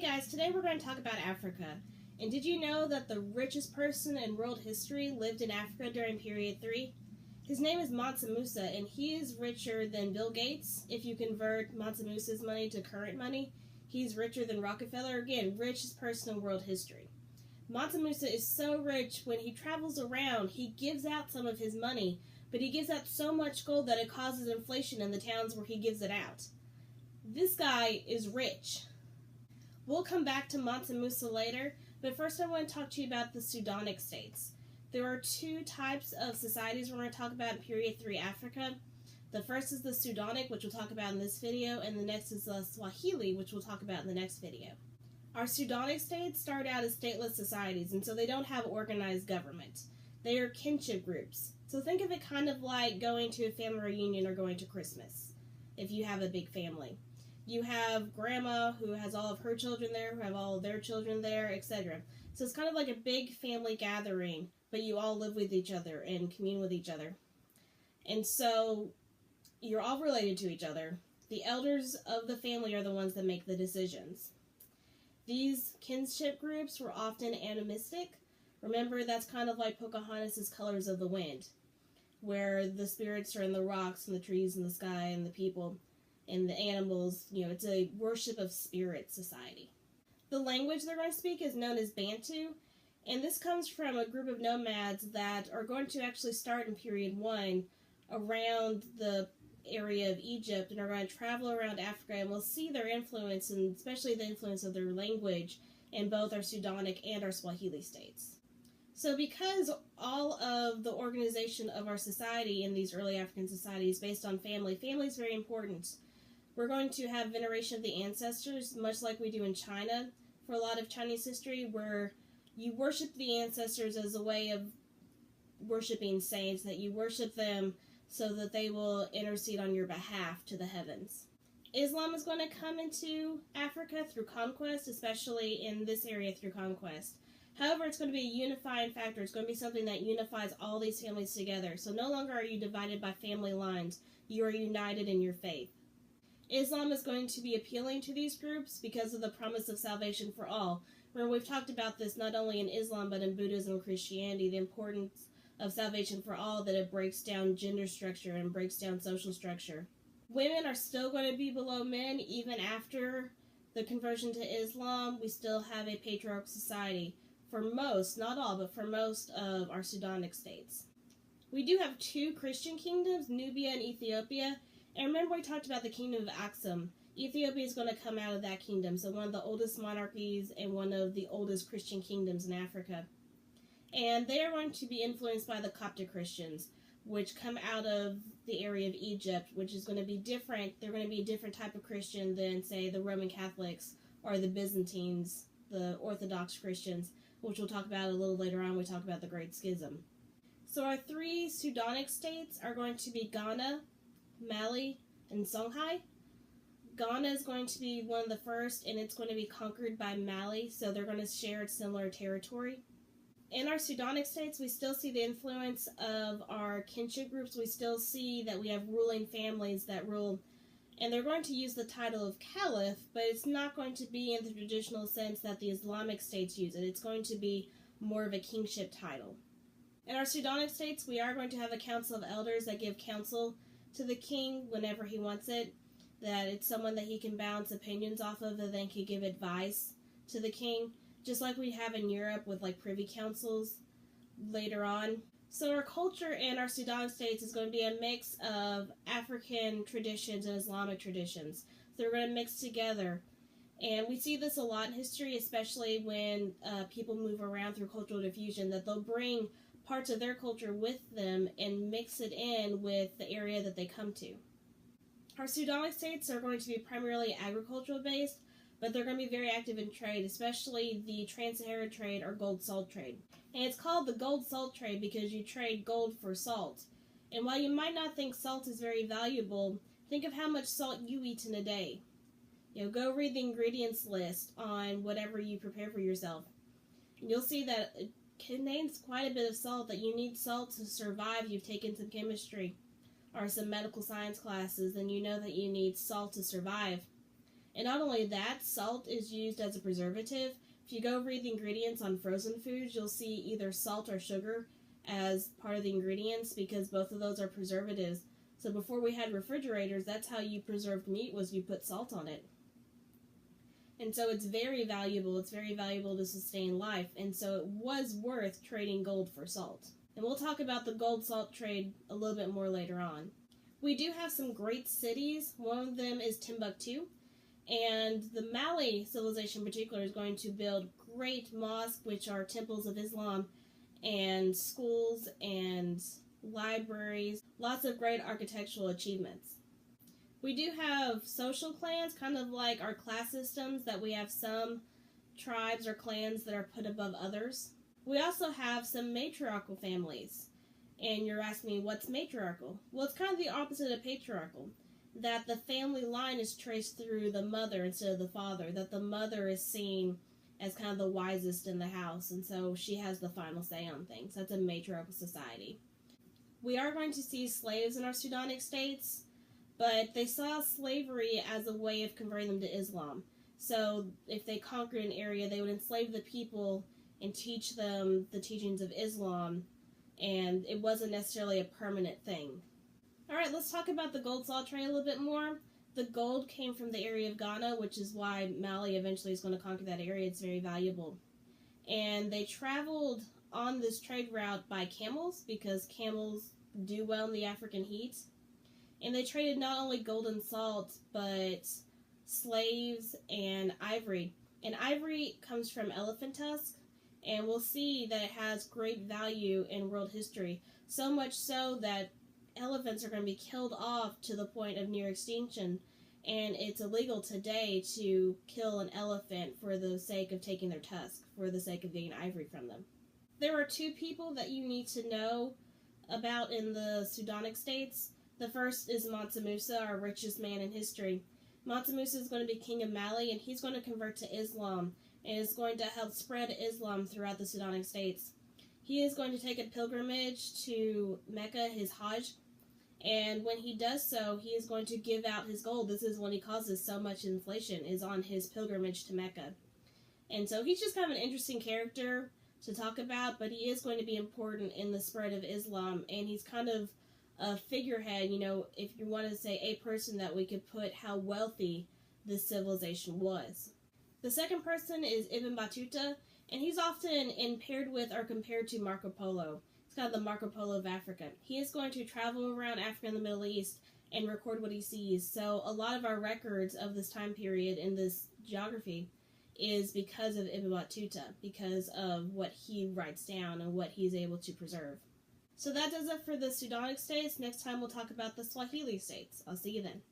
guys, today we're going to talk about Africa. And did you know that the richest person in world history lived in Africa during period 3? His name is Mansa Musa, and he is richer than Bill Gates. If you convert Mansa Musa's money to current money, he's richer than Rockefeller. Again, richest person in world history. Mansa Musa is so rich, when he travels around, he gives out some of his money, but he gives out so much gold that it causes inflation in the towns where he gives it out. This guy is rich. We'll come back to Mansa Musa later, but first I want to talk to you about the Sudanic States. There are two types of societies we're going to talk about in period 3 Africa. The first is the Sudanic, which we'll talk about in this video, and the next is the Swahili, which we'll talk about in the next video. Our Sudanic states start out as stateless societies, and so they don't have organized government. They are kinship groups. So think of it kind of like going to a family reunion or going to Christmas, if you have a big family. You have grandma who has all of her children there, who have all of their children there, etc. So it's kind of like a big family gathering, but you all live with each other and commune with each other. And so you're all related to each other. The elders of the family are the ones that make the decisions. These kinship groups were often animistic. Remember, that's kind of like Pocahontas' Colors of the Wind, where the spirits are in the rocks and the trees and the sky and the people and the animals. You know, it's a worship of spirit society. The language they're going to speak is known as Bantu, and this comes from a group of nomads that are going to actually start in period 1 around the area of Egypt and are going to travel around Africa, and we'll see their influence, and especially the influence of their language in both our Sudanic and our Swahili states. So because all of the organization of our society in these early African societies is based on family, family is very important. We're going to have veneration of the ancestors, much like we do in China for a lot of Chinese history, where you worship the ancestors as a way of worshiping saints, that you worship them so that they will intercede on your behalf to the heavens. Islam is going to come into Africa through conquest, especially in this area through conquest. However, it's going to be a unifying factor. It's going to be something that unifies all these families together. So no longer are you divided by family lines. You are united in your faith. Islam is going to be appealing to these groups because of the promise of salvation for all. Remember, we've talked about this not only in Islam, but in Buddhism and Christianity, the importance of salvation for all, that it breaks down gender structure and breaks down social structure. Women are still going to be below men even after the conversion to Islam. We still have a patriarchal society for most, not all, but for most of our Sudanic states. We do have 2 Christian kingdoms, Nubia and Ethiopia. And remember, we talked about the kingdom of Aksum. Ethiopia is going to come out of that kingdom, so one of the oldest monarchies and one of the oldest Christian kingdoms in Africa. And they are going to be influenced by the Coptic Christians, which come out of the area of Egypt, which is going to be different. They're going to be a different type of Christian than, say, the Roman Catholics or the Byzantines, the Orthodox Christians, which we'll talk about a little later on when we talk about the Great Schism. So our 3 Sudanic states are going to be Ghana, Mali, and Songhay. Ghana is going to be one of the first, and it's going to be conquered by Mali, so they're going to share similar territory. In our Sudanic states, we still see the influence of our kinship groups. We still see that we have ruling families that rule, and they're going to use the title of caliph, but it's not going to be in the traditional sense that the Islamic states use it. It's going to be more of a kingship title. In our Sudanic states, we are going to have a council of elders that give counsel to the king whenever he wants it, that it's someone that he can bounce opinions off of and then can give advice to the king, just like we have in Europe with like privy councils later on. So our culture in our Sudanic states is going to be a mix of African traditions and Islamic traditions. So they're going to mix together. And we see this a lot in history, especially when people move around through cultural diffusion, that they'll bring parts of their culture with them and mix it in with the area that they come to. Our Sudanic states are going to be primarily agricultural based, but they're going to be very active in trade, especially the trans-Saharan trade or gold-salt trade. And it's called the gold-salt trade because you trade gold for salt. And while you might not think salt is very valuable, think of how much salt you eat in a day. You know, go read the ingredients list on whatever you prepare for yourself. And you'll see that it contains quite a bit of salt, that you need salt to survive. You've taken some chemistry or some medical science classes, then you know that you need salt to survive. And not only that, salt is used as a preservative. If you go read the ingredients on frozen foods, you'll see either salt or sugar as part of the ingredients because both of those are preservatives. So before we had refrigerators, that's how you preserved meat, was you put salt on it. And so it's very valuable. It's very valuable to sustain life. And so it was worth trading gold for salt. And we'll talk about the gold-salt trade a little bit more later on. We do have some great cities. One of them is Timbuktu. And the Mali civilization in particular is going to build great mosques, which are temples of Islam, and schools and libraries. Lots of great architectural achievements. We do have social clans, kind of like our class systems, that we have some tribes or clans that are put above others. We also have some matriarchal families. And you're asking me, what's matriarchal? Well, it's kind of the opposite of patriarchal. That the family line is traced through the mother instead of the father. That the mother is seen as kind of the wisest in the house, and so she has the final say on things. That's a matriarchal society. We are going to see slaves in our Sudanic states, but they saw slavery as a way of converting them to Islam. So if they conquered an area, they would enslave the people and teach them the teachings of Islam, and it wasn't necessarily a permanent thing. Alright, let's talk about the gold salt trade a little bit more. The gold came from the area of Ghana, which is why Mali eventually is going to conquer that area. It's very valuable. And they traveled on this trade route by camels, because camels do well in the African heat. And they traded not only gold and salt, but slaves and ivory. And ivory comes from elephant tusk, and we'll see that it has great value in world history. So much so that elephants are going to be killed off to the point of near extinction, and it's illegal today to kill an elephant for the sake of taking their tusk, for the sake of getting ivory from them. There are two people that you need to know about in the Sudanic states. The first is Mansa Musa, our richest man in history. Mansa Musa is going to be king of Mali, and he's going to convert to Islam, and is going to help spread Islam throughout the Sudanic states. He is going to take a pilgrimage to Mecca, his Hajj, and when he does so, he is going to give out his gold. This is when he causes so much inflation, is on his pilgrimage to Mecca. And so he's just kind of an interesting character to talk about, but he is going to be important in the spread of Islam, and he's kind of a figurehead, you know, if you want to say a person that we could put how wealthy this civilization was. The second person is Ibn Battuta, and he's often paired with or compared to Marco Polo. It's kind of the Marco Polo of Africa. He is going to travel around Africa and the Middle East and record what he sees. So a lot of our records of this time period in this geography is because of Ibn Battuta, because of what he writes down and what he's able to preserve. So that does it for the Sudanic states. Next time we'll talk about the Swahili states. I'll see you then.